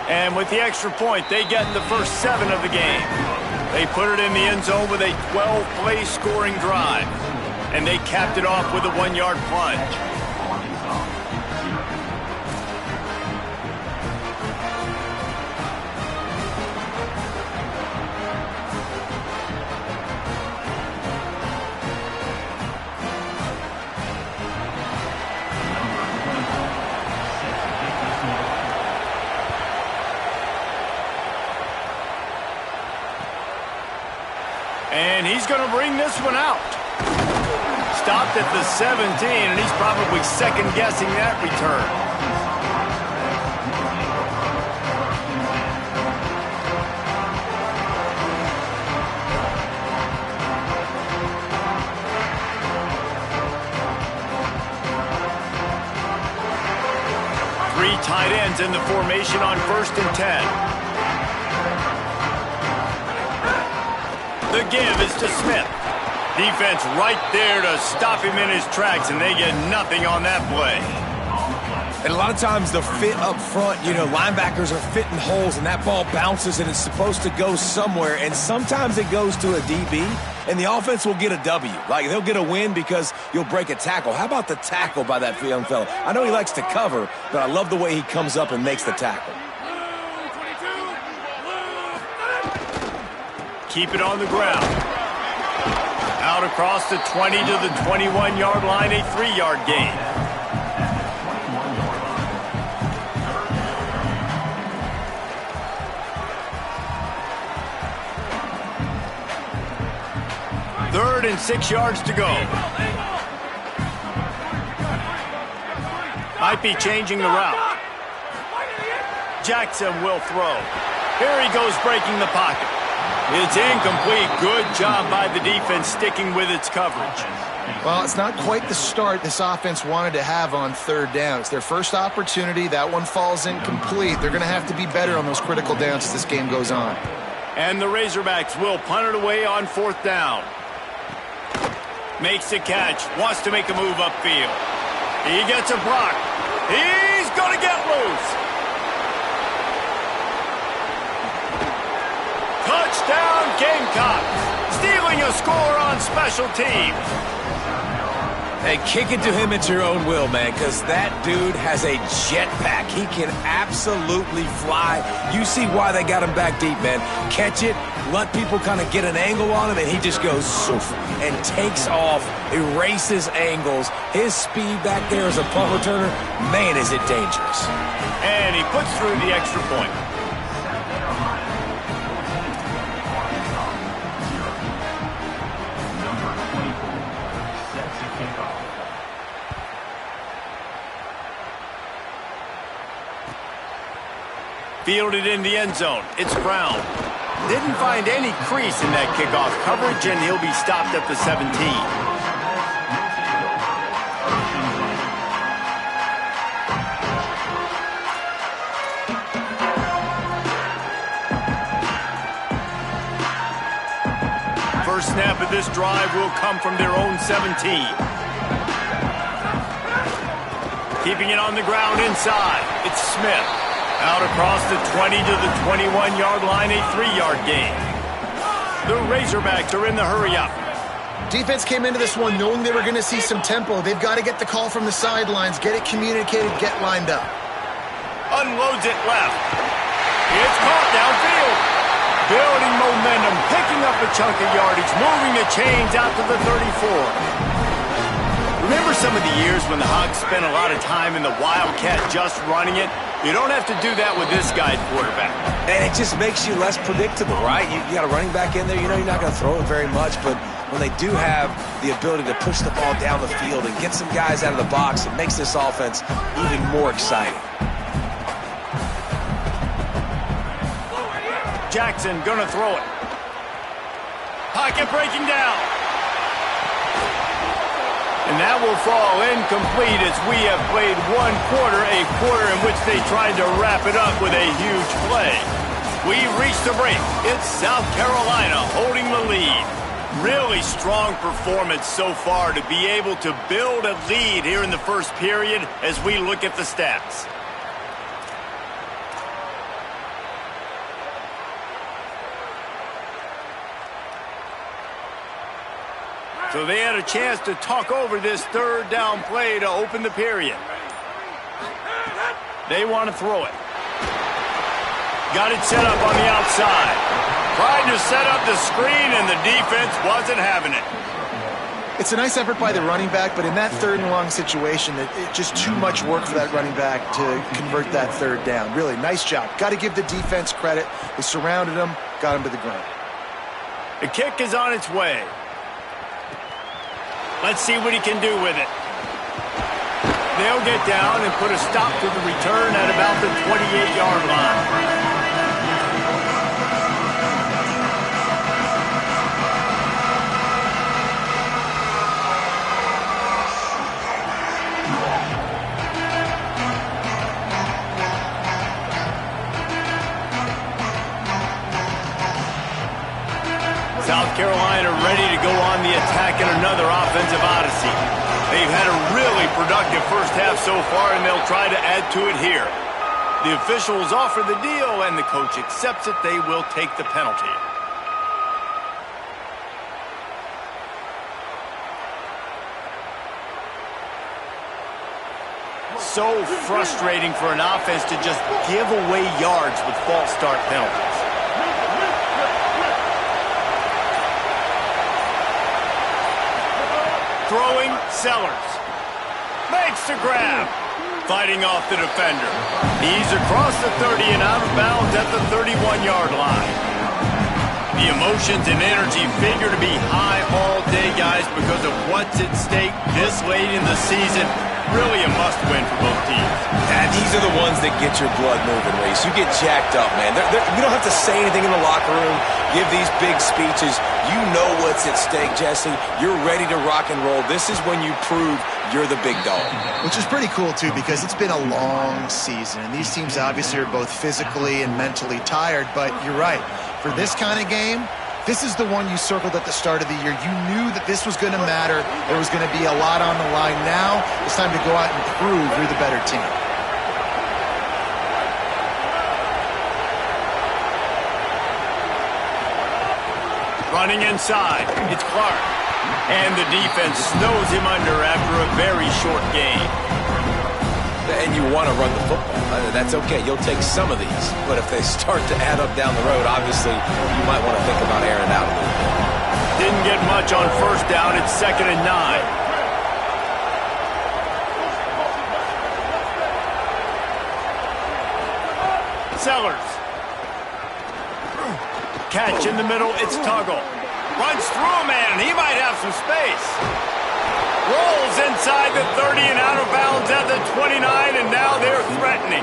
And with the extra point, they get the first 7 of the game. They put it in the end zone with a 12-play scoring drive. And they capped it off with a 1-yard plunge. And he's going to bring this one out. Stopped at the 17, and he's probably second-guessing that return. Three tight ends in the formation on 1st and 10. The give is to Smith. Defense right there to stop him in his tracks, and they get nothing on that play. And a lot of times the fit up front, you know, linebackers are fitting holes, and that ball bounces, and it's supposed to go somewhere, and sometimes it goes to a DB, and the offense will get a W. Like, they'll get a win because you'll break a tackle. How about the tackle by that young fella? I know he likes to cover, but I love the way he comes up and makes the tackle. Keep it on the ground. Out across the 20 to the 21-yard line, a 3-yard gain. Third and 6 yards to go. Might be changing the route. Jackson will throw. Here he goes, breaking the pocket. It's incomplete. Good job by the defense sticking with its coverage. Well, it's not quite the start this offense wanted to have on 3rd down. It's their first opportunity. That one falls incomplete. They're going to have to be better on those critical downs as this game goes on. And the Razorbacks will punt it away on 4th down. Makes the catch. Wants to make a move upfield. He gets a block. He's going to get loose. Touchdown, Gamecocks. Stealing a score on special teams. Hey, kick it to him at your own will, man, because that dude has a jetpack. He can absolutely fly. You see why they got him back deep, man. Catch it, let people kind of get an angle on him, and he just goes soof and takes off, erases angles. His speed back there as a punt returner, man, is it dangerous. And he puts through the extra point. Fielded in the end zone. It's Brown. Didn't find any crease in that kickoff coverage, and he'll be stopped at the 17. First snap of this drive will come from their own 17. Keeping it on the ground inside. It's Smith. Out across the 20 to the 21-yard line, a 3-yard gain. The Razorbacks are in the hurry-up. Defense came into this one knowing they were going to see some tempo. They've got to get the call from the sidelines, get it communicated, get lined up. Unloads it left. It's caught downfield. Building momentum, picking up a chunk of yardage, moving the chains out to the 34. Remember some of the years when the Hogs spent a lot of time in the Wildcat just running it? You don't have to do that with this guy at quarterback. And it just makes you less predictable, right? You got a running back in there. You know you're not going to throw it very much, but when they do have the ability to push the ball down the field and get some guys out of the box, it makes this offense even more exciting. Jackson gonna throw it. Pocket breaking down. And that will fall incomplete as we have played one quarter, a quarter in which they tried to wrap it up with a huge play. We've reached the break. It's South Carolina holding the lead. Really strong performance so far to be able to build a lead here in the first period as we look at the stats. So they had a chance to talk over this third down play to open the period. They want to throw it. Got it set up on the outside. Tried to set up the screen, and the defense wasn't having it. It's a nice effort by the running back, but in that third and long situation, it's just too much work for that running back to convert that third down. Really, nice job. Got to give the defense credit. They surrounded him, got him to the ground. The kick is on its way. Let's see what he can do with it. They'll get down and put a stop to the return at about the 28-yard line. South Carolina ready to go on the attack in another offensive odyssey. They've had a really productive first half so far, and they'll try to add to it here. The officials offer the deal, and the coach accepts it. They will take the penalty. So frustrating for an offense to just give away yards with false start penalties. Throwing, Sellers. Makes the grab. Fighting off the defender. He's across the 30 and out of bounds at the 31-yard line. The emotions and energy figure to be high all day, guys, because of what's at stake this late in the season. Really a must-win for both teams. And these are the ones that get your blood moving, Reese. You get jacked up, man. You don't have to say anything in the locker room, give these big speeches. You know what's at stake, Jesse. You're ready to rock and roll. This is when you prove you're the big dog. Which is pretty cool, too, because it's been a long season. And these teams obviously are both physically and mentally tired. But you're right. For this kind of game, this is the one you circled at the start of the year. You knew that this was going to matter. There was going to be a lot on the line. Now it's time to go out and prove you're the better team. Running inside, it's Clark. And the defense snows him under after a very short game. And you want to run the football. That's okay. You'll take some of these. But if they start to add up down the road, obviously, you might want to think about airing it out a little bit. Didn't get much on first down. It's 2nd and 9. Sellers. Catch in the middle. It's Tuggle. Runs through a man. He might have some space. Rolls inside the 30 and out of bounds at the 29, and now they're threatening.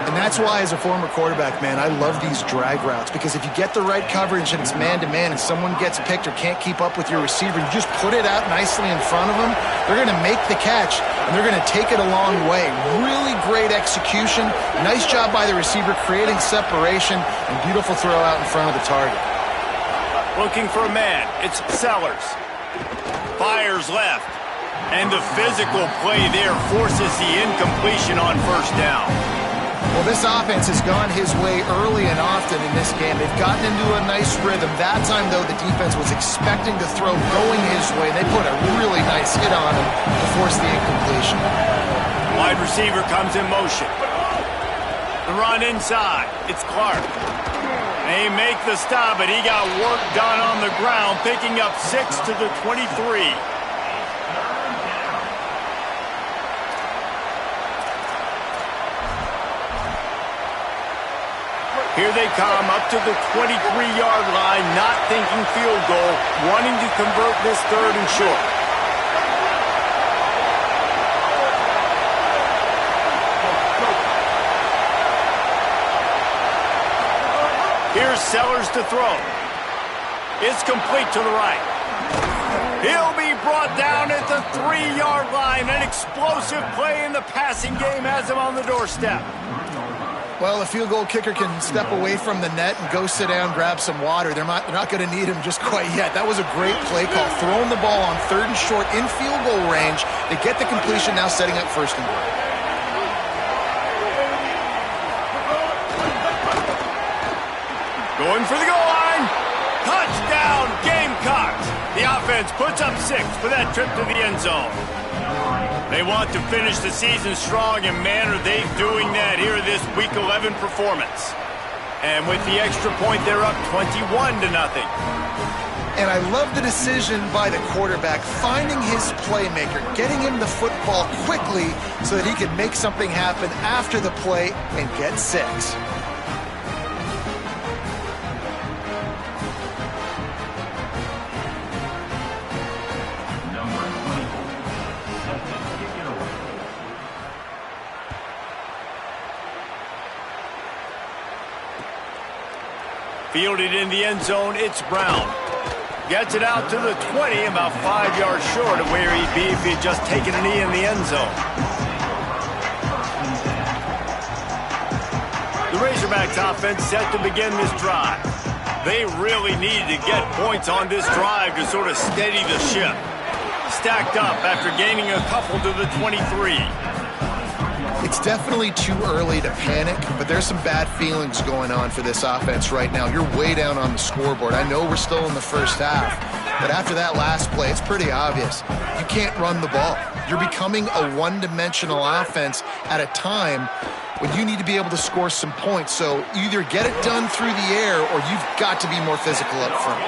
And that's why, as a former quarterback, man, I love these drag routes, because if you get the right coverage and it's man-to-man and someone gets picked or can't keep up with your receiver, you just put it out nicely in front of them, they're going to make the catch, and they're going to take it a long way. Really great execution. Nice job by the receiver creating separation, and beautiful throw out in front of the target. Looking for a man. It's Sellers. Fires left. And the physical play there forces the incompletion on first down. Well, this offense has gone his way early and often in this game. They've gotten into a nice rhythm. That time, though, the defense was expecting the throw going his way. They put a really nice hit on him to force the incompletion. Wide receiver comes in motion. The run inside. It's Clark. They make the stop, but he got work done on the ground, picking up 6 to the 23. Here they come up to the 23-yard line, not thinking field goal, wanting to convert this 3rd and short. Here's Sellers to throw. It's complete to the right. He'll be brought down at the 3-yard line. An explosive play in the passing game has him on the doorstep. Well, a field goal kicker can step away from the net and go sit down, grab some water. They're not going to need him just quite yet. That was a great play call. Throwing the ball on 3rd and short in field goal range. They get the completion, now setting up 1st and goal. Going for the goal line. Touchdown, Gamecocks. The offense offense puts up 6 for that trip to the end zone. They want to finish the season strong, and man, are they doing that here in this Week 11 performance. And with the extra point, they're up 21-0. And I love the decision by the quarterback, finding his playmaker, getting him the football quickly so that he can make something happen after the play and get 6. Fielded in the end zone, it's Brown. Gets it out to the 20, about 5 yards short of where he'd be if he'd just taken a knee in the end zone. The Razorbacks offense set to begin this drive. They really need to get points on this drive to sort of steady the ship. Stacked up after gaining a couple to the 23. It's definitely too early to panic, but there's some bad feelings going on for this offense right now. You're way down on the scoreboard. I know we're still in the first half, but after that last play, it's pretty obvious. You can't run the ball. You're becoming a one-dimensional offense at a time when you need to be able to score some points. So either get it done through the air or you've got to be more physical up front.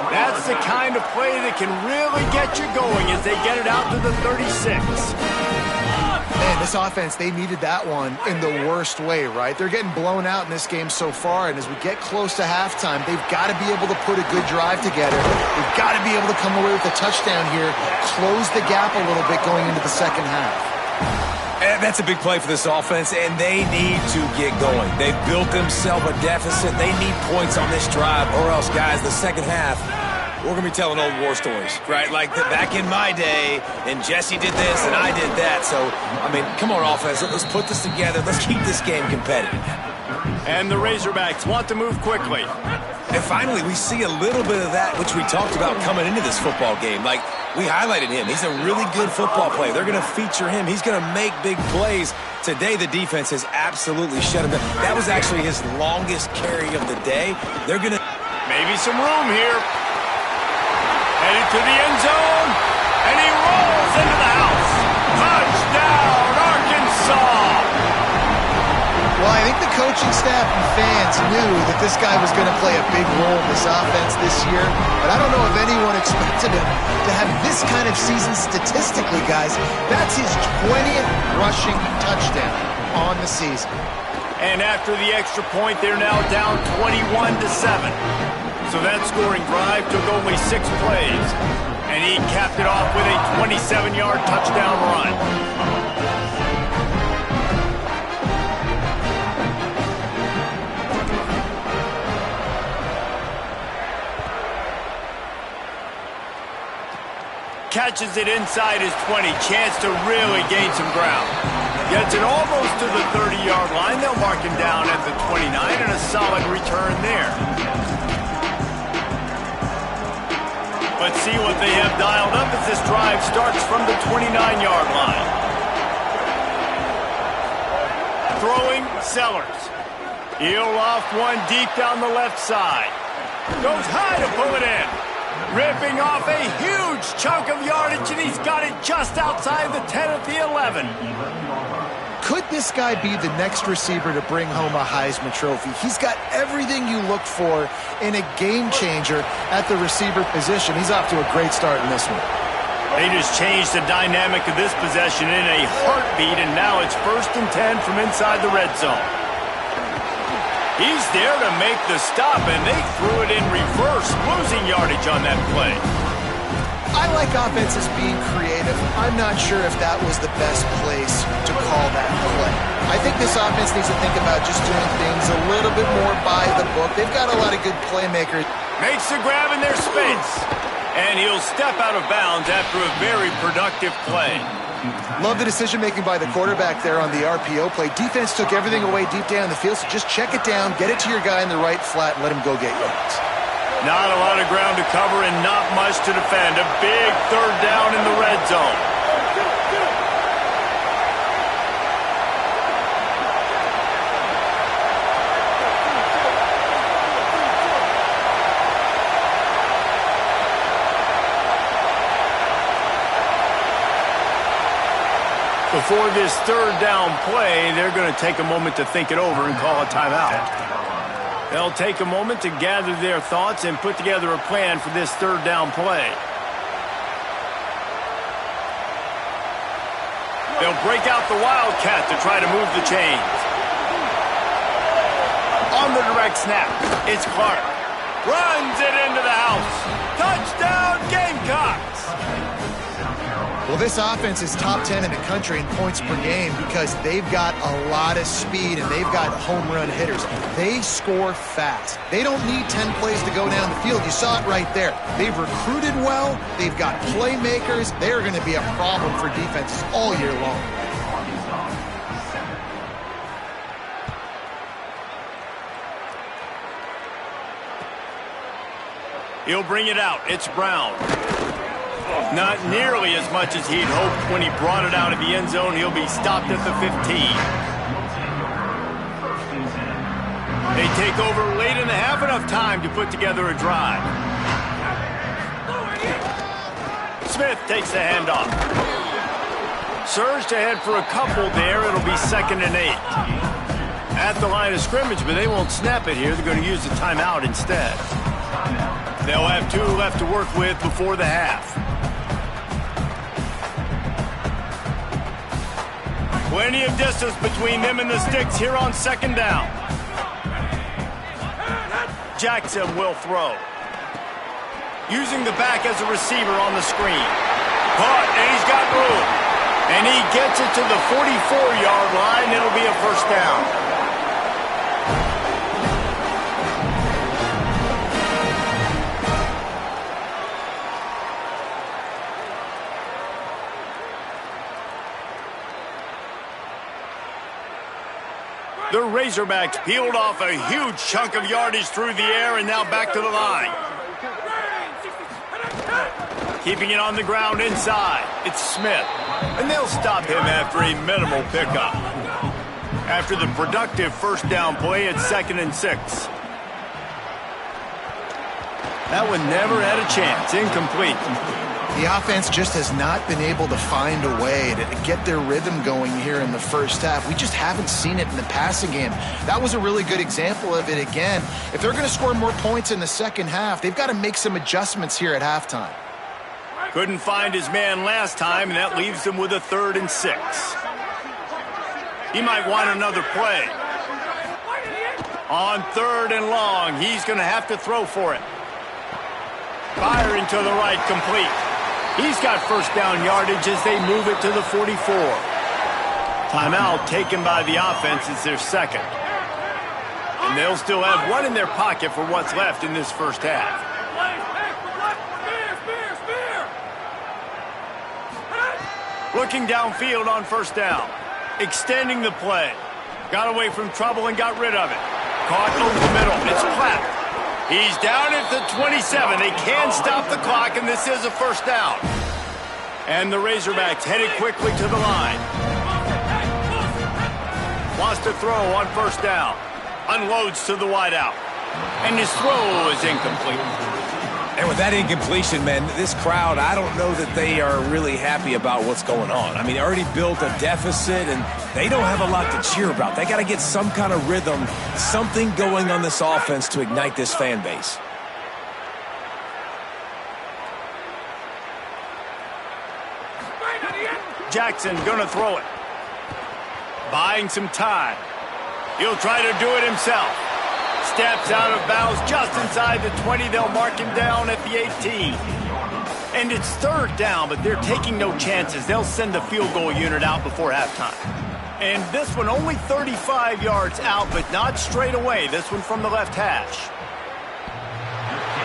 That's the kind of play that can really get you going as they get it out to the 36. Man, this offense, they needed that one in the worst way, right? They're getting blown out in this game so far, and as we get close to halftime, they've got to be able to put a good drive together. They've got to be able to come away with a touchdown here, close the gap a little bit going into the second half. And that's a big play for this offense, and they need to get going. They've built themselves a deficit. They need points on this drive, or else, guys, the second half, we're going to be telling old war stories, right? Like back in my day, and Jesse did this, and I did that. So, I mean, come on, offense. Let's put this together. Let's keep this game competitive. And the Razorbacks want to move quickly. And finally, we see a little bit of that, which we talked about coming into this football game. Like, we highlighted him. He's a really good football player. They're going to feature him. He's going to make big plays. Today, the defense has absolutely shut him down. That was actually his longest carry of the day. They're going to... Maybe some room here. Headed to the end zone, and he rolls into the house. Touchdown, Arkansas! Well, I think the coaching staff and fans knew that this guy was going to play a big role in this offense this year, but I don't know if anyone expected him to have this kind of season statistically, guys. That's his 20th rushing touchdown on the season. And after the extra point, they're now down 21-7. So that scoring drive took only 6 plays, and he capped it off with a 27-yard touchdown run. Catches it inside his 20, chance to really gain some ground. Gets it almost to the 30-yard line. They'll mark him down at the 29, and a solid return there. Let's see what they have dialed up as this drive starts from the 29-yard line. Throwing, Sellers. He'll loft one deep down the left side. Goes high to pull it in. Ripping off a huge chunk of yardage, and he's got it just outside the 10 at the 11. Could this guy be the next receiver to bring home a Heisman Trophy? He's got everything you look for in a game changer at the receiver position. He's off to a great start in this one. They just changed the dynamic of this possession in a heartbeat, and now it's 1st and 10 from inside the red zone. He's there to make the stop, and they threw it in reverse, losing yardage on that play. I like offenses being creative. I'm not sure if that was the best place to call that play. I think this offense needs to think about just doing things a little bit more by the book. They've got a lot of good playmakers. Makes the grab in their space. And he'll step out of bounds after a very productive play. Love the decision-making by the quarterback there on the RPO play. Defense took everything away deep down the field, so just check it down, get it to your guy in the right flat, and let him go get yards. Not a lot of ground to cover and not much to defend. A big 3rd down in the red zone. before this third down play, they're going to take a moment to think it over and call a timeout. They'll take a moment to gather their thoughts and put together a plan for this third down play. They'll break out the Wildcat to try to move the chains. On the direct snap, it's Clark. Runs it into the house. Touchdown, Gamecocks! Well, this offense is top 10 in the country in points per game because they've got a lot of speed and they've got home run hitters. They score fast. They don't need 10 plays to go down the field. You saw it right there. They've recruited well. They've got playmakers. They're going to be a problem for defenses all year long. He'll bring it out. It's Brown. Not nearly as much as he'd hoped when he brought it out of the end zone. He'll be stopped at the 15. They take over late in the half, enough time to put together a drive. Smith takes the handoff. Surged ahead for a couple there. It'll be 2nd and 8. At the line of scrimmage, but they won't snap it here. They're going to use the timeout instead. They'll have 2 left to work with before the half. Plenty of distance between them and the sticks here on 2nd down. Jackson will throw. Using the back as a receiver on the screen. Caught, and he's got room. And he gets it to the 44-yard line. It'll be a 1st down. The Razorbacks peeled off a huge chunk of yardage through the air and now back to the line. Keeping it on the ground inside. It's Smith. And they'll stop him after a minimal pickup. After the productive 1st down play, it's 2nd and 6. That one never had a chance. Incomplete. The offense just has not been able to find a way to get their rhythm going here in the first half. We just haven't seen it in the passing game. That was a really good example of it again. If they're going to score more points in the second half, they've got to make some adjustments here at halftime. Couldn't find his man last time, and that leaves him with a 3rd and 6. He might want another play. On 3rd and long, he's going to have to throw for it. Firing to the right, complete. He's got 1st down yardage as they move it to the 44. Timeout taken by the offense. It's their 2nd. And they'll still have 1 in their pocket for what's left in this first half. Looking downfield on 1st down. Extending the play. Got away from trouble and got rid of it. Caught over the middle. It's Platt. He's down at the 27. They can stop the clock, and this is a 1st down. And the Razorbacks headed quickly to the line. Wants to throw on 1st down. Unloads to the wideout. And his throw is incomplete. And with that incompletion, man, this crowd, I don't know that they are really happy about what's going on. I mean, they already built a deficit, and they don't have a lot to cheer about. They got to get some kind of rhythm, something going on this offense to ignite this fan base. Jackson gonna throw it. Buying some time. He'll try to do it himself. Steps out of bounds just inside the 20. They'll mark him down at the 18. And it's 3rd down, but they're taking no chances. They'll send the field goal unit out before halftime. And this one only 35 yards out, but not straight away. This one from the left hash.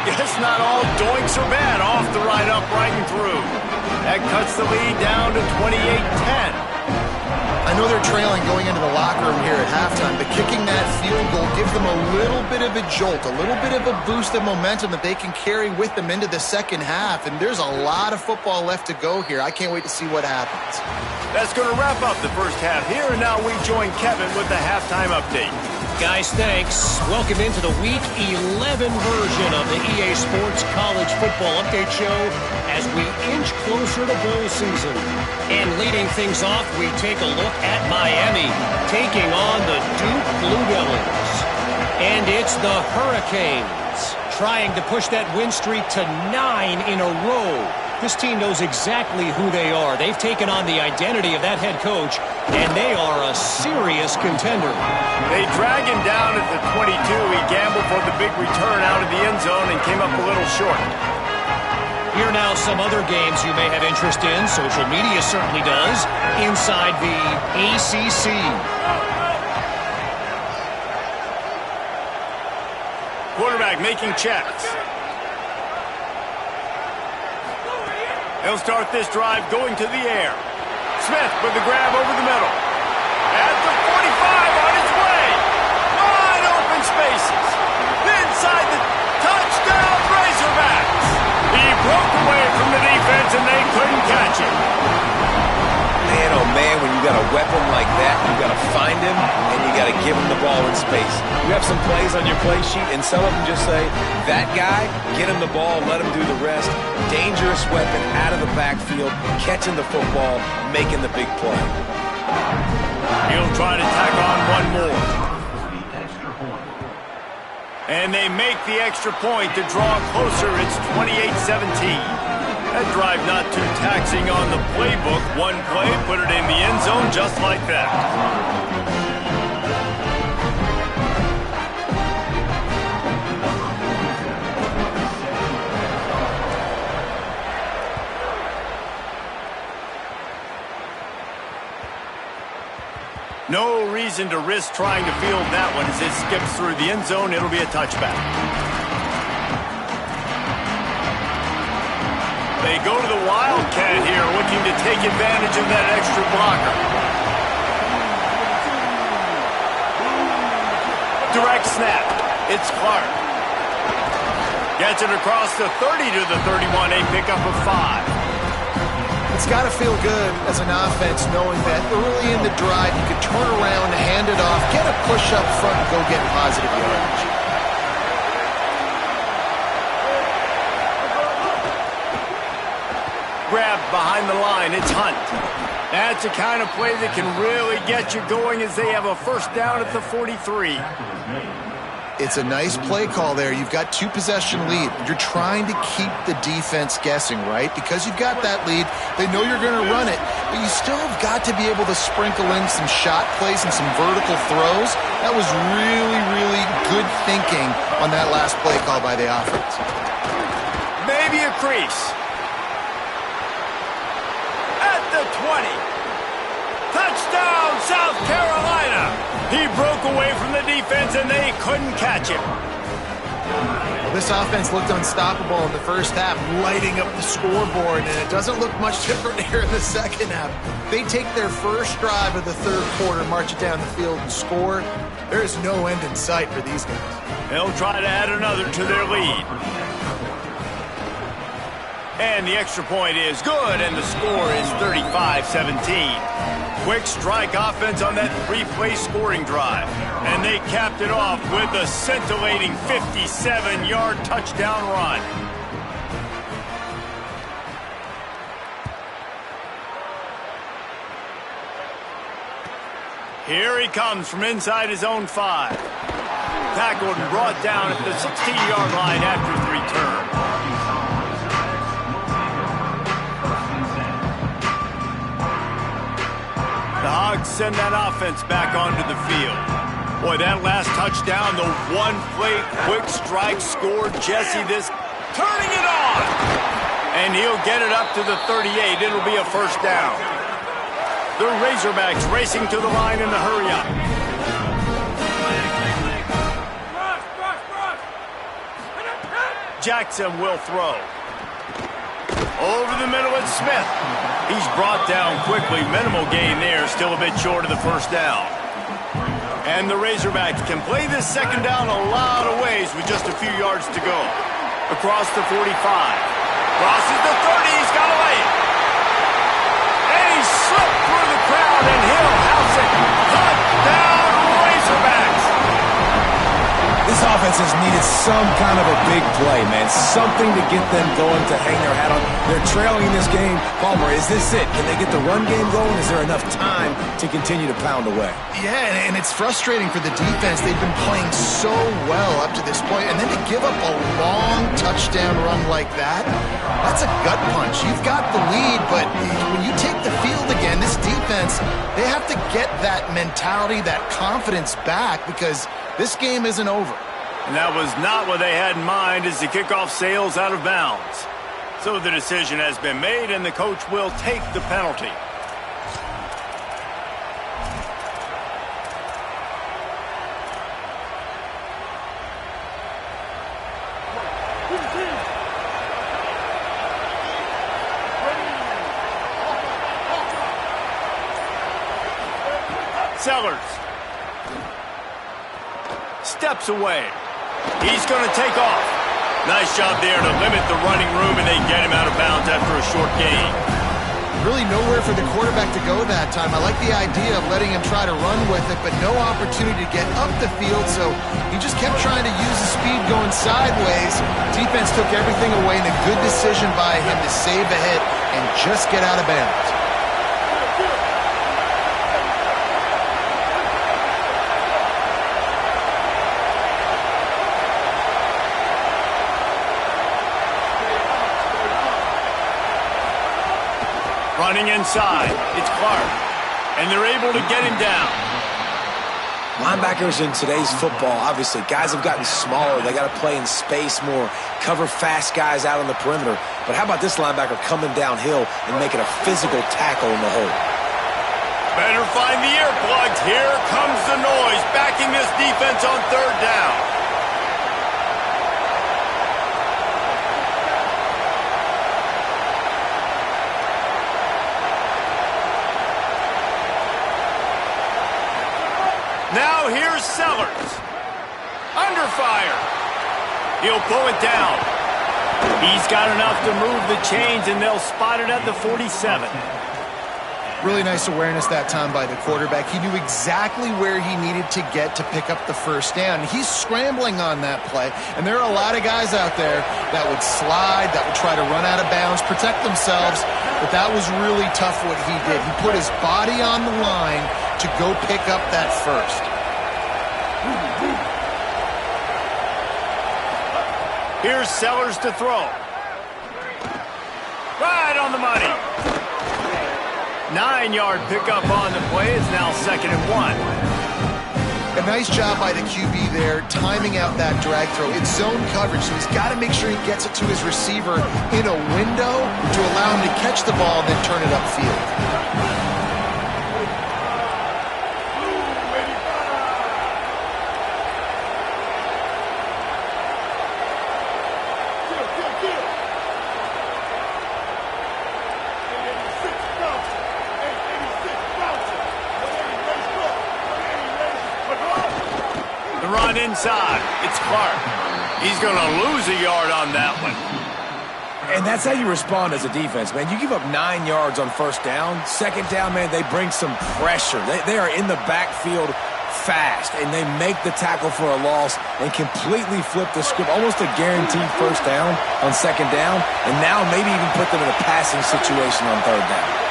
It's not all doinks are bad. Off the right, upright, and through. That cuts the lead down to 28-10. I know they're trailing going into the locker room here at halftime, but kicking that field goal gives them a little bit of a jolt, a little bit of a boost of momentum that they can carry with them into the second half, and there's a lot of football left to go here. I can't wait to see what happens. That's going to wrap up the first half here, and now we join Kevin with the halftime update. Guys, thanks. Welcome into the Week 11 version of the EA Sports College Football Update Show as we inch closer to bowl season. And leading things off, we take a look at Miami taking on the Duke Blue Devils. And it's the Hurricanes trying to push that win streak to 9 in a row. This team knows exactly who they are. They've taken on the identity of that head coach, and they are a serious contender. They drag him down at the 22. He gambled for the big return out of the end zone and came up a little short. Here now some other games you may have interest in. Social media certainly does. Inside the ACC. Quarterback making checks. He'll start this drive going to the air. Smith with the grab over the middle. At the 45 on his way. Wide open spaces. Inside the touchdown Razorbacks. He broke away from the defense and they couldn't catch him. Man, oh man, when you got a weapon like that, you got to find him and you got to give him the ball in space. You have some plays on your play sheet and some of them just say, that guy, get him the ball, let him do the rest. Dangerous weapon out of the backfield, catching the football, making the big play. He'll try to tack on one more. And they make the extra point to draw closer. It's 28-17. That drive not too taxing on the playbook. One play, put it in the end zone just like that. No reason to risk trying to field that one as it skips through the end zone. It'll be a touchback. They go to the Wildcat here, looking to take advantage of that extra blocker. Direct snap. It's Clark. Gets it across the 30 to the 31, a pickup of 5. It's got to feel good as an offense knowing that early in the drive you can turn around, hand it off, get a push up front, and go get positive yardage. Grab behind the line. It's Hunt. That's the kind of play that can really get you going as they have a first down at the 43. It's a nice play call there. You've got 2-possession lead. You're trying to keep the defense guessing, right? Because you've got that lead. They know you're going to run it, but you still have got to be able to sprinkle in some shot plays and some vertical throws. That was really, really good thinking on that last play call by the offense. Maybe a crease. At the 20. Touchdown, South Carolina. He broke away from the defense and they couldn't catch him. Well, this offense looked unstoppable in the first half, lighting up the scoreboard, and it doesn't look much different here in the second half. They take their first drive of the third quarter, march it down the field, and score. There is no end in sight for these guys. They'll try to add another to their lead. And the extra point is good, and the score is 35-17. Quick strike offense on that 3-play scoring drive. And they capped it off with a scintillating 57-yard touchdown run. Here he comes from inside his own 5. Tackled and brought down at the 16-yard line after the return. The Hogs send that offense back onto the field. Boy, that last touchdown, the one-play quick strike scored Jesse this, turning it on. And he'll get it up to the 38. It'll be a first down. The Razorbacks racing to the line in the hurry-up. Jackson will throw. Over the middle, it's Smith. He's brought down quickly. Minimal gain there. Still a bit short of the first down. And the Razorbacks can play this second down a lot of ways with just a few yards to go. Across the 45. Crosses the 30. He's got to lay it. And he slipped through the crowd, and he'll house it. Touchdown, Razorbacks. offense has needed some kind of a big play, man. Something to get them going to hang their hat on. They're trailing in this game. Palmer, is this it? Can they get the run game going? Is there enough time to continue to pound away? Yeah, and it's frustrating for the defense. They've been playing so well up to this point, and then to give up a long touchdown run like that, that's a gut punch. You've got the lead, but when you take the field again, this defense, they have to get that mentality, that confidence back, because this game isn't over. And that was not what they had in mind as the kickoff sails out of bounds. So the decision has been made, and the coach will take the penalty. Sellers steps away. He's going to take off. Nice job there to limit the running room, and they get him out of bounds after a short gain. Really nowhere for the quarterback to go that time. I like the idea of letting him try to run with it, but no opportunity to get up the field, so he just kept trying to use the speed going sideways. Defense took everything away, and a good decision by him to save a hit and just get out of bounds. Running inside, it's Clark, and they're able to get him down. Linebackers in today's football, obviously, guys have gotten smaller. They got to play in space more, cover fast guys out on the perimeter. But how about this linebacker coming downhill and making a physical tackle in the hole? Better find the earplugs. Here comes the noise, backing this defense on third down. Now here's Sellers. Under fire. He'll pull it down. He's got enough to move the chains, and they'll spot it at the 47. Really nice awareness that time by the quarterback. He knew exactly where he needed to get to pick up the first down. He's scrambling on that play, and there are a lot of guys out there that would slide, that would try to run out of bounds, protect themselves, but that was really tough what he did. He put his body on the line to go pick up that first. Here's Sellers to throw. Right on the money. 9-yard pickup on the play. It's now 2nd and 1. A nice job by the QB there, timing out that drag throw. It's zone coverage, so he's got to make sure he gets it to his receiver in a window to allow him to catch the ball and then turn it upfield. Inside, it's Clark. He's going to lose a yard on that one. And that's how you respond as a defense, man. You give up 9 yards on first down. Second down, man, they bring some pressure. They are in the backfield fast, and they make the tackle for a loss and completely flip the script. Almost a guaranteed first down on second down, and now maybe even put them in a passing situation on third down.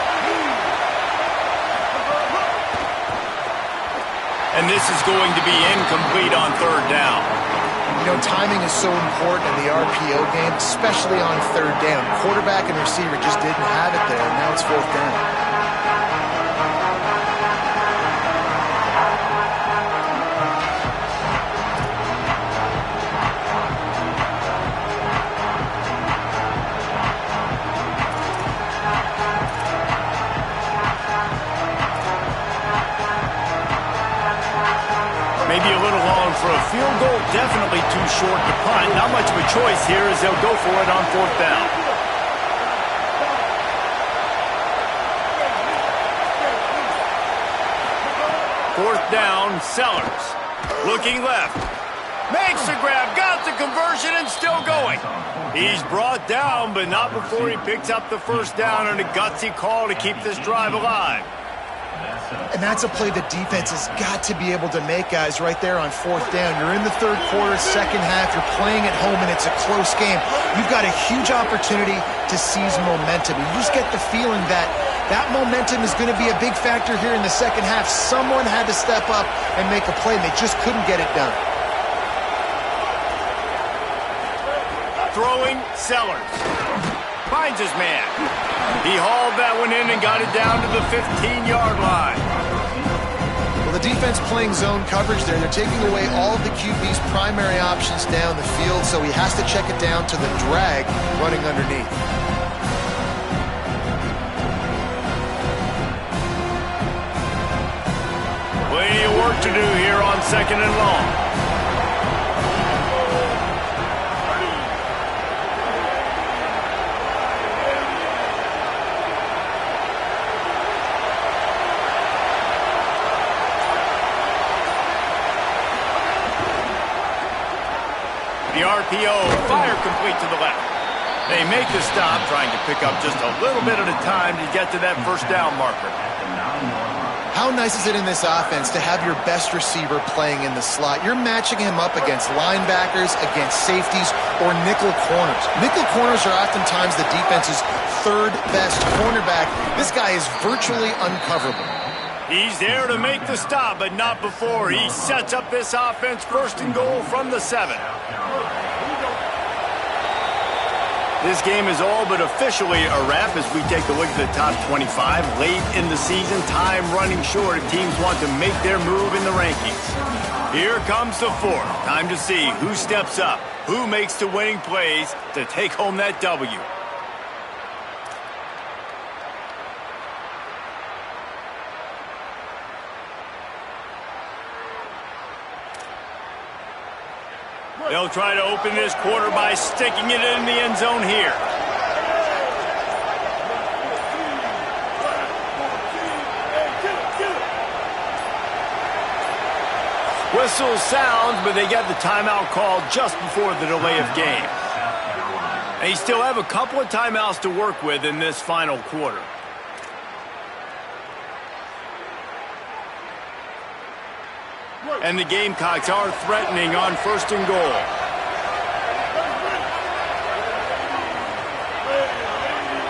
And this is going to be incomplete on third down. You know, timing is so important in the RPO game, especially on third down. Quarterback and receiver just didn't have it there, and now it's fourth down. Maybe a little long for a field goal, definitely too short to punt. Not much of a choice here as they'll go for it on fourth down. Fourth down, Sellers. Looking left. Makes the grab, got the conversion, and still going. He's brought down, but not before he picks up the first down, and a gutsy call to keep this drive alive. And that's a play the defense has got to be able to make, guys, right there on fourth down. You're in the third quarter, second half. You're playing at home, and it's a close game. You've got a huge opportunity to seize momentum. You just get the feeling that that momentum is going to be a big factor here in the second half. Someone had to step up and make a play, and they just couldn't get it done. Throwing, Sellers. Finds his man. He hauled that one in and got it down to the 15-yard line. Well, the defense playing zone coverage there. They're taking away all of the QB's primary options down the field, so he has to check it down to the drag running underneath. Plenty of work to do here on second and long. The RPO, fire complete to the left. They make the stop, trying to pick up just a little bit at a time to get to that first down marker. How nice is it in this offense to have your best receiver playing in the slot? You're matching him up against linebackers, against safeties, or nickel corners. Nickel corners are oftentimes the defense's third best cornerback. This guy is virtually uncoverable. He's there to make the stop, but not before he sets up this offense first and goal from the 7. This game is all but officially a wrap as we take a look at the top 25. Late in the season, time running short as teams want to make their move in the rankings. Here comes the 4th. Time to see who steps up, who makes the winning plays to take home that W. They'll try to open this quarter by sticking it in the end zone here. Whistle sounds, but they get the timeout called just before the delay of game. They still have a couple of timeouts to work with in this final quarter. And the Gamecocks are threatening on first and goal.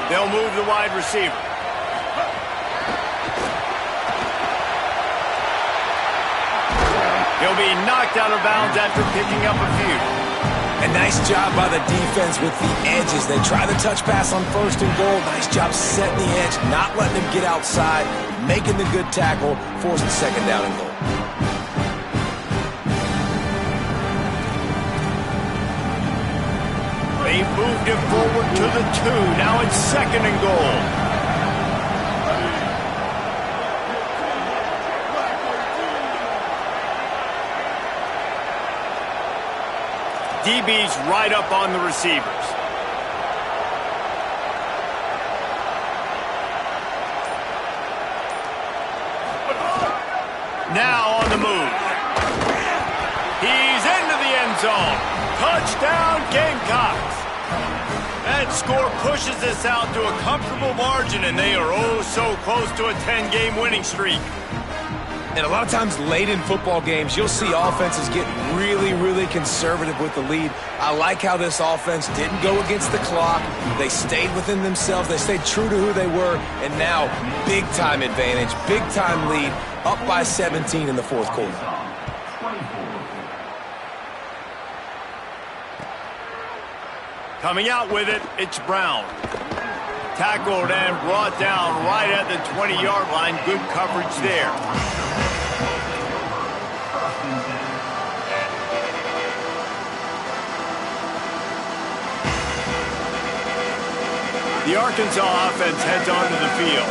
They'll move the wide receiver. He'll be knocked out of bounds after picking up a few. A nice job by the defense with the edges. They try the touch pass on first and goal. Nice job setting the edge, not letting him get outside, making the good tackle, forcing second down and goal. They moved him forward to the 2. Now it's second and goal. DB's right up on the receivers. Now on the move. He's into the end zone. Touchdown, Gamecocks. That score pushes us out to a comfortable margin, and they are oh so close to a 10-game winning streak. And a lot of times late in football games, you'll see offenses get really, really conservative with the lead. I like how this offense didn't go against the clock. They stayed within themselves. They stayed true to who they were. And now, big-time advantage, big-time lead, up by 17 in the fourth quarter. Coming out with it, it's Brown. Tackled and brought down right at the 20-yard line. Good coverage there. The Arkansas offense heads onto the field.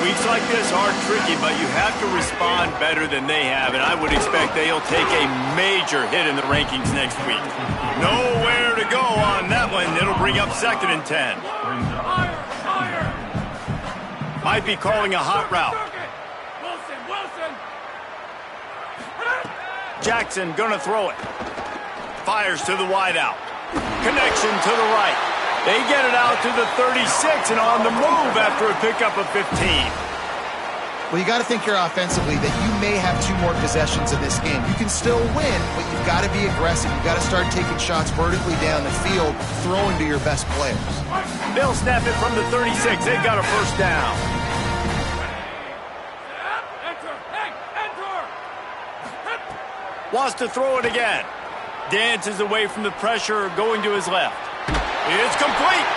Weeks like this are tricky, but you have to respond better than they have, and I would expect they'll take a major hit in the rankings next week. Nowhere to go on that one. It'll bring up second and 10. Might be calling a hot route. Jackson gonna throw it. Fires to the wideout. Connection to the right. They get it out to the 36 and on the move after a pickup of 15. Well, you got to think here offensively that you may have 2 more possessions in this game. You can still win, but you've got to be aggressive. You've got to start taking shots vertically down the field, throwing to your best players. They'll snap it from the 36. They've got a first down. Wants to throw it again. Dances away from the pressure, going to his left. It's complete.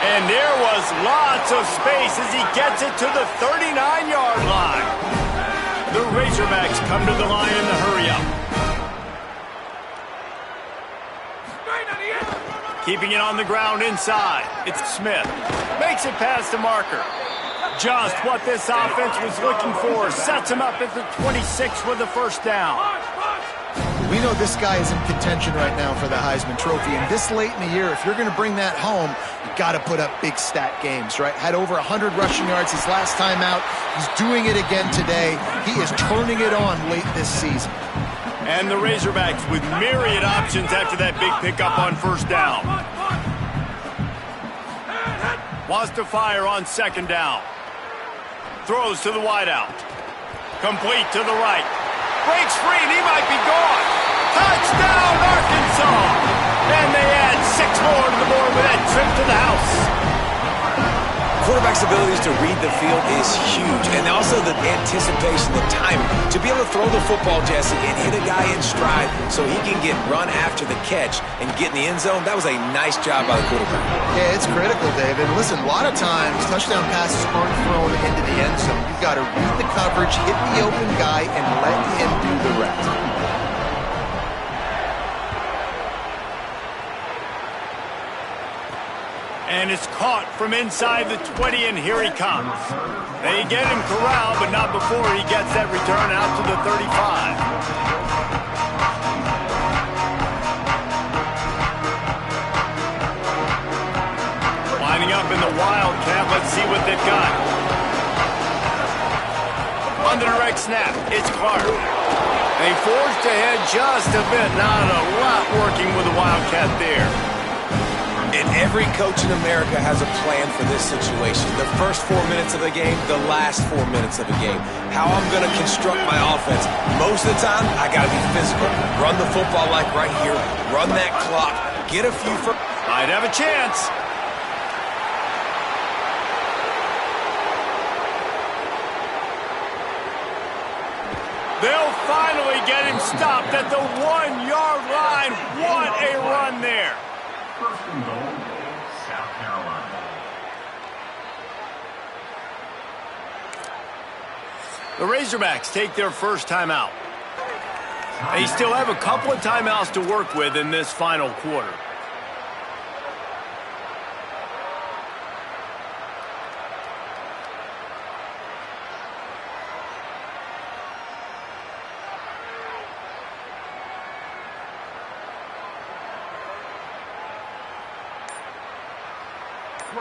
And there was lots of space as he gets it to the 39-yard line. The Razorbacks come to the line in the hurry-up. Keeping it on the ground inside. It's Smith. Makes it past the marker. Just what this offense was looking for. Sets him up at the 26 with the first down. We know this guy is in contention right now for the Heisman Trophy, and this late in the year, if you're going to bring that home, you got to put up big stat games, right? Had over 100 rushing yards his last time out. He's doing it again today. He is turning it on late this season. And the Razorbacks with myriad options after that big pickup on first down. Wants to fire on second down. Throws to the wideout. Complete to the right. Breaks free, and he might be gone. Touchdown, Arkansas! And they add 6 more to the board with that trip to the house. Quarterback's abilities to read the field is huge, and also the anticipation, the timing. To be able to throw the football, Jesse, and hit a guy in stride so he can get run after the catch and get in the end zone, that was a nice job by the quarterback. Yeah, it's critical, David. Listen, a lot of times, touchdown passes aren't thrown into the end zone. You've got to read the coverage, hit the open guy, and let him do the rest. And it's caught from inside the 20, and here he comes. They get him corralled, but not before he gets that return out to the 35. Lining up in the Wildcat, let's see what they've got. On the direct snap, it's Clark. They forged ahead just a bit, not a lot working with the Wildcat there. And every coach in America has a plan for this situation. The first 4 minutes of the game, the last 4 minutes of the game. How I'm going to construct my offense. Most of the time, I got to be physical. Run the football like right here. Run that clock. Get a few for... Might have a chance. They'll finally get him stopped at the 1-yard line. What a run there. First and goal, South Carolina. The Razorbacks take their first timeout. They still have a couple of timeouts to work with in this final quarter.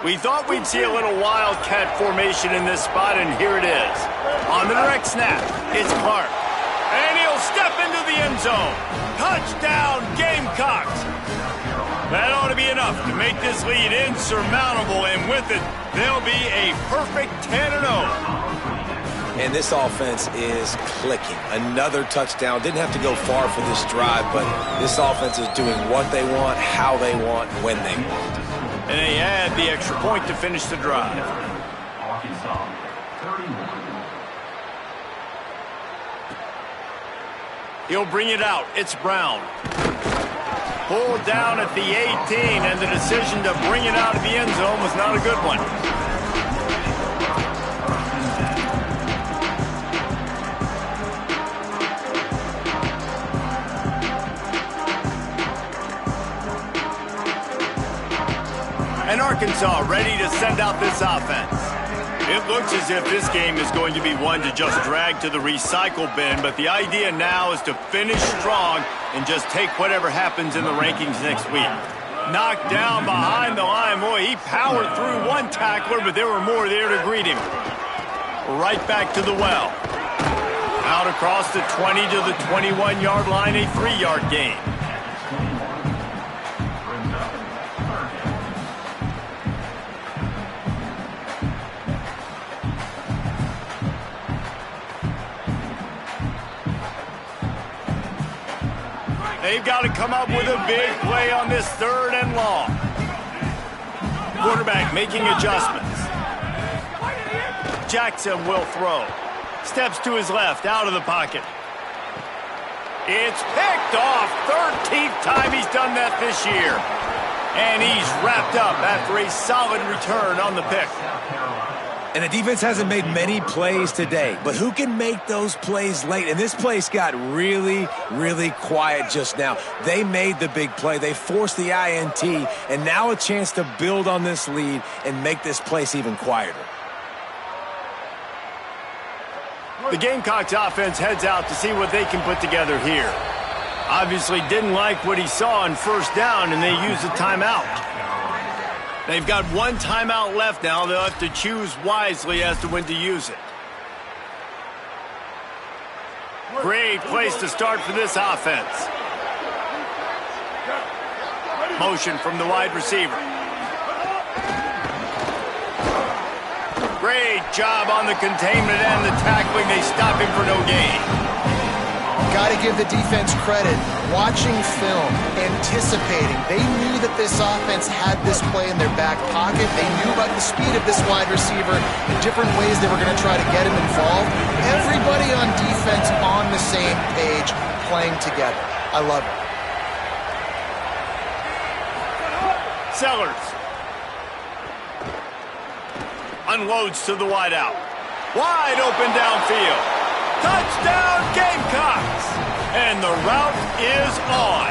We thought we'd see a little Wildcat formation in this spot, and here it is. On the direct snap, it's Clark. And he'll step into the end zone. Touchdown, Gamecocks. That ought to be enough to make this lead insurmountable, and with it, they'll be a perfect 10-0. And this offense is clicking. Another touchdown. Didn't have to go far for this drive, but this offense is doing what they want, how they want, when they want. And they add the extra point to finish the drive. Arkansas, 31. He'll bring it out. It's Brown. Pulled down at the 18, and the decision to bring it out of the end zone was not a good one. And Arkansas ready to send out this offense. It looks as if this game is going to be one to just drag to the recycle bin, but the idea now is to finish strong and just take whatever happens in the rankings next week. Knocked down behind the line. Boy, he powered through one tackler, but there were more there to greet him. Right back to the well. Out across the 20 to the 21-yard line, a 3-yard gain. They've got to come up with a big play on this 3rd and long. Quarterback making adjustments. Jackson will throw. Steps to his left, out of the pocket. It's picked off. 13th time he's done that this year. And he's wrapped up after a solid return on the pick. And the defense hasn't made many plays today, but who can make those plays late? And this place got really, really quiet just now. They made the big play. They forced the INT, and now a chance to build on this lead and make this place even quieter. The Gamecocks offense heads out to see what they can put together here. Obviously didn't like what he saw on 1st down, and they used a timeout. They've got 1 timeout left now. They'll have to choose wisely as to when to use it. Great place to start for this offense. Motion from the wide receiver. Great job on the containment and the tackling. They stop him for no gain. Got to give the defense credit. Watching film, anticipating. They knew that this offense had this play in their back pocket. They knew about the speed of this wide receiver and different ways they were going to try to get him involved. Everybody on defense on the same page, playing together. I love it. Sellers. Unloads to the wideout. Wide open downfield. Touchdown Gamecocks! And the route is on.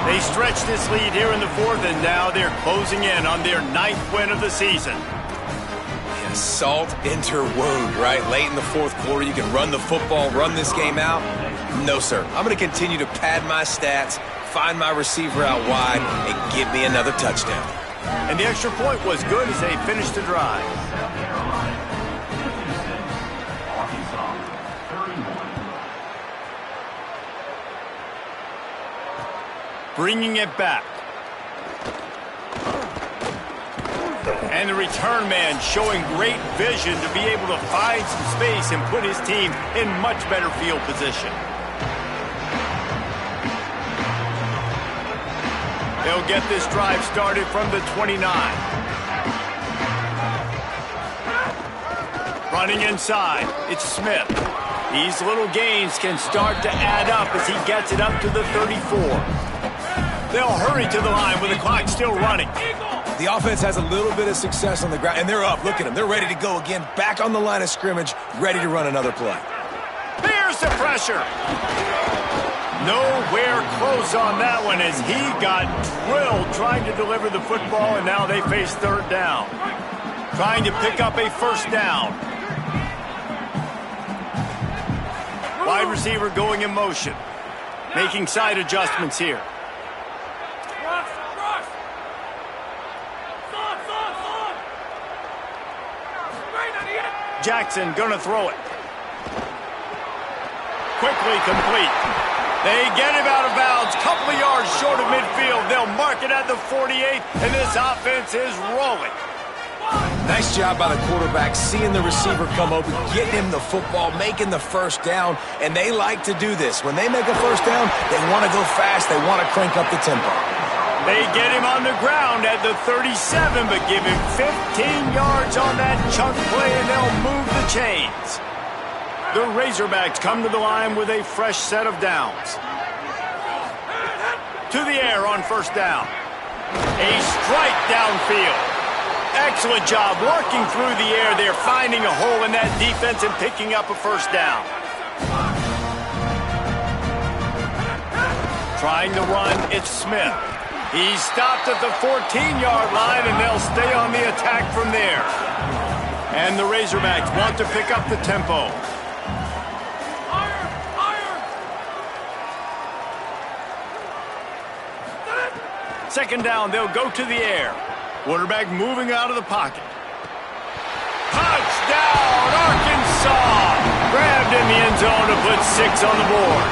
They stretch this lead here in the 4th, and now they're closing in on their 9th win of the season. Yeah, salt into wound, right? Late in the 4th quarter, you can run the football, run this game out. No, sir. I'm going to continue to pad my stats, find my receiver out wide, and give me another touchdown. And the extra point was good as they finished the drive. Bringing it back. And the return man showing great vision to be able to find some space and put his team in much better field position. They'll get this drive started from the 29. Running inside, it's Smith. These little gains can start to add up as he gets it up to the 34. They'll hurry to the line with the clock still running. The offense has a little bit of success on the ground, and they're up. Look at them. They're ready to go again, back on the line of scrimmage, ready to run another play. Here's the pressure. Nowhere close on that one as he got drilled trying to deliver the football, and now they face 3rd down. Trying to pick up a 1st down. Wide receiver going in motion. Making side adjustments here. Jackson gonna throw it. Quickly complete. They get him out of bounds. Couple of yards short of midfield. They'll mark it at the 48, and this offense is rolling. Nice job by the quarterback, seeing the receiver come open, getting him the football, making the 1st down, and they like to do this. When they make a 1st down, they want to go fast. They want to crank up the tempo. They get him on the ground at the 37, but give him 15 yards on that chunk play, and they'll move the chains. The Razorbacks come to the line with a fresh set of downs. To the air on 1st down. A strike downfield. Excellent job working through the air. They're finding a hole in that defense and picking up a 1st down. Trying to run, it's Smith. He's stopped at the 14-yard line, and they'll stay on the attack from there. And the Razorbacks want to pick up the tempo. Second down, they'll go to the air. Quarterback moving out of the pocket. Touchdown, Arkansas! Grabbed in the end zone to put 6 on the board.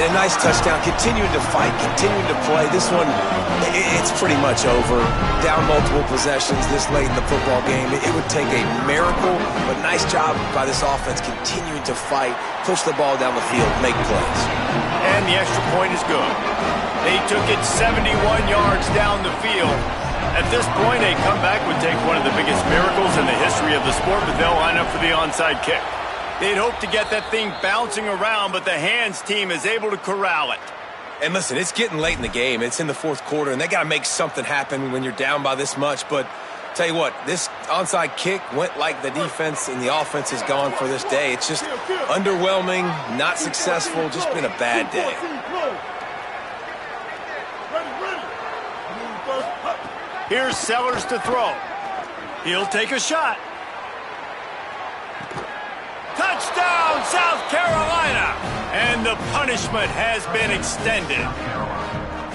And a nice touchdown, continuing to fight, continuing to play. This one, it's pretty much over. Down multiple possessions this late in the football game. It would take a miracle, but nice job by this offense continuing to fight, push the ball down the field, make plays. And the extra point is good. They took it 71 yards down the field. At this point, a comeback would take one of the biggest miracles in the history of the sport, but they'll line up for the onside kick. They'd hope to get that thing bouncing around, but the hands team is able to corral it. And listen, it's getting late in the game. It's in the fourth quarter, and they got to make something happen when you're down by this much. But tell you what, this onside kick went like the defense and the offense is gone for this day. It's just underwhelming, not successful, just been a bad day. Here's Sellers to throw. He'll take a shot. Touchdown, South Carolina! And the punishment has been extended.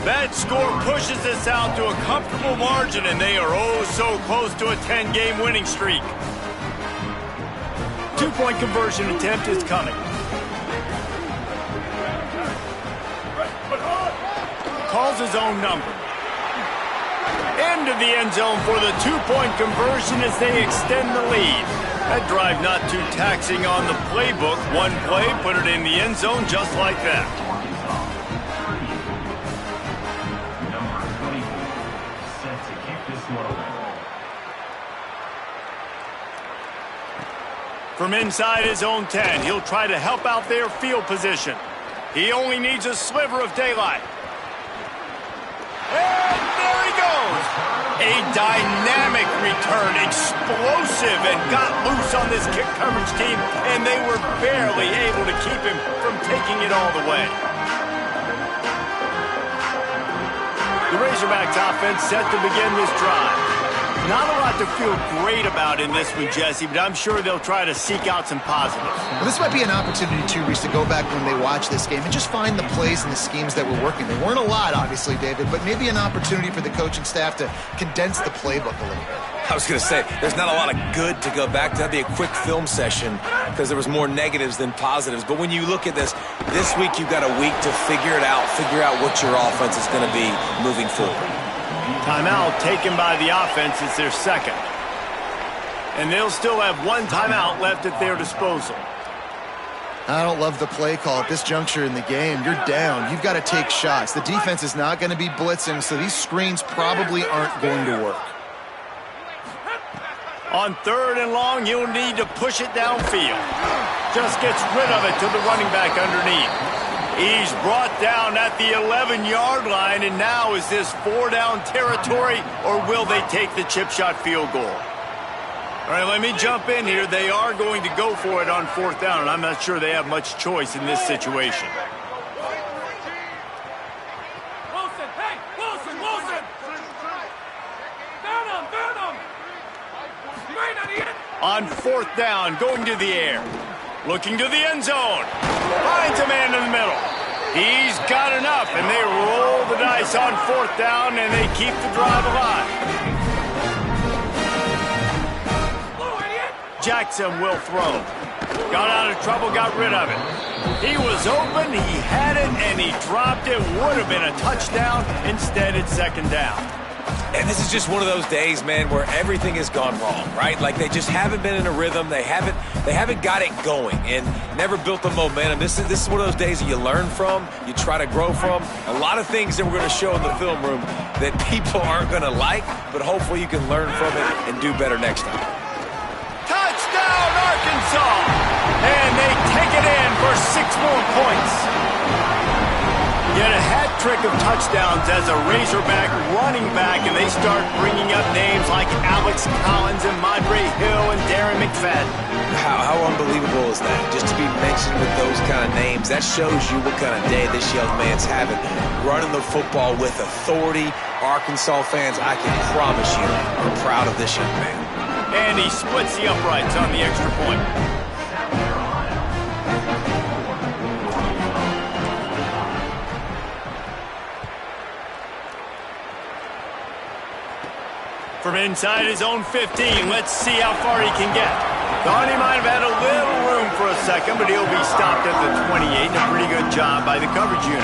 That score pushes us out to a comfortable margin, and they are oh so close to a 10-game winning streak. Two-point conversion attempt is coming. Calls his own number. Into the end zone for the two-point conversion as they extend the lead. That drive not too taxing on the playbook. One play, put it in the end zone just like that. Number 24, set to kick this one. From inside his own 10, he'll try to help out their field position. He only needs a sliver of daylight. And there he goes! A dynamic return, explosive, and got loose on this kick coverage team, and they were barely able to keep him from taking it all the way. The Razorbacks offense set to begin this drive. Not a lot to feel great about in this one, Jesse, but I'm sure they'll try to seek out some positives. Well, this might be an opportunity, too, Reese, to go back when they watch this game and just find the plays and the schemes that were working. There weren't a lot, obviously, David, but maybe an opportunity for the coaching staff to condense the playbook a little bit. I was going to say, there's not a lot of good to go back to. That'd be a quick film session because there was more negatives than positives. But when you look at this week you've got a week to figure out what your offense is going to be moving forward. Timeout taken by the offense. It's their second. And they'll still have one timeout left at their disposal. I don't love the play call at this juncture in the game. You're down. You've got to take shots. The defense is not going to be blitzing, so these screens probably aren't going to work. On third and long, you'll need to push it downfield. Just gets rid of it to the running back underneath. He's brought down at the 11-yard line, and now is this four-down territory, or will they take the chip shot field goal? All right, let me jump in here. They are going to go for it on fourth down, and I'm not sure they have much choice in this situation. Wilson, hey, Wilson! Burn him! Straight on the end! On fourth down, going to the air. Looking to the end zone. Finds a man in the middle. He's got enough, and they roll the dice on fourth down, and they keep the drive alive. Jackson will throw. Got out of trouble, got rid of it. He was open, he had it, and he dropped it. Would have been a touchdown. Instead, it's second down. And this is just one of those days, man, where everything has gone wrong, right? Like they just haven't been in a rhythm. They haven't got it going and never built the momentum. This is one of those days that you learn from, you try to grow from. A lot of things that we're going to show in the film room that people aren't going to like, but hopefully you can learn from it and do better next time. Touchdown, Arkansas! And they take it in for 6 more points. Get a hat trick of touchdowns as a Razorback running back, and they start bringing up names like Alex Collins and Madre Hill and Darren McFadden. How unbelievable is that? Just to be mentioned with those kind of names, that shows you what kind of day this young man's having. Running the football with authority. Arkansas fans, I can promise you, are proud of this young man. And he splits the uprights on the extra point. From inside his own 15, let's see how far he can get. Thought he might have had a little room for a a second, but he'll be stopped at the 28. A pretty good job by the coverage unit.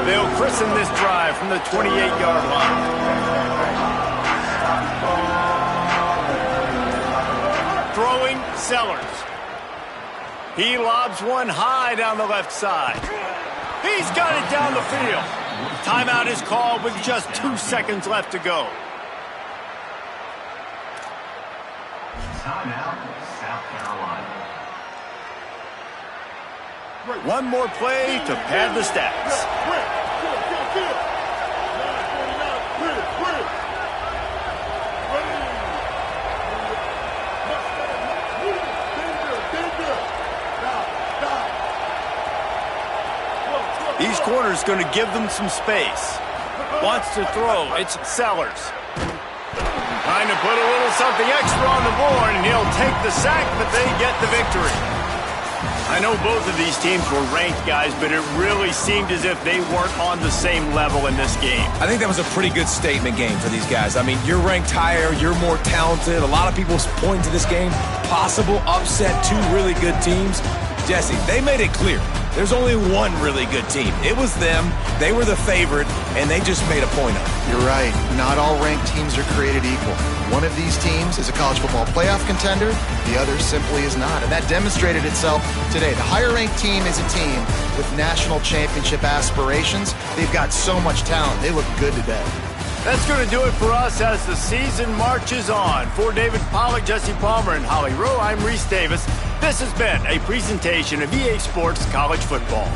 They'll christen this drive from the 28-yard line. Throwing, Sellers. He lobs one high down the left side. He's got it down the field. Timeout is called with just 2 seconds left to go. Timeout, South Carolina. One more play to pad the stats. These corners going to give them some space. Wants to throw. It's Sellers. Trying to put a little something extra on the board, and he'll take the sack, but they get the victory. I know both of these teams were ranked, guys, but it really seemed as if they weren't on the same level in this game. I think that was a pretty good statement game for these guys. I mean, you're ranked higher, you're more talented. A lot of people point to this game. Possible upset, two really good teams. Jesse, they made it clear. There's only one really good team. It was them. They were the favorite, and they just made a point of it. You're right. Not all ranked teams are created equal. One of these teams is a college football playoff contender. The other simply is not. And that demonstrated itself today. The higher-ranked team is a team with national championship aspirations. They've got so much talent. They look good today. That's going to do it for us as the season marches on. For David Pollack, Jesse Palmer, and Holly Rowe, I'm Reese Davis. This has been a presentation of EA Sports College Football.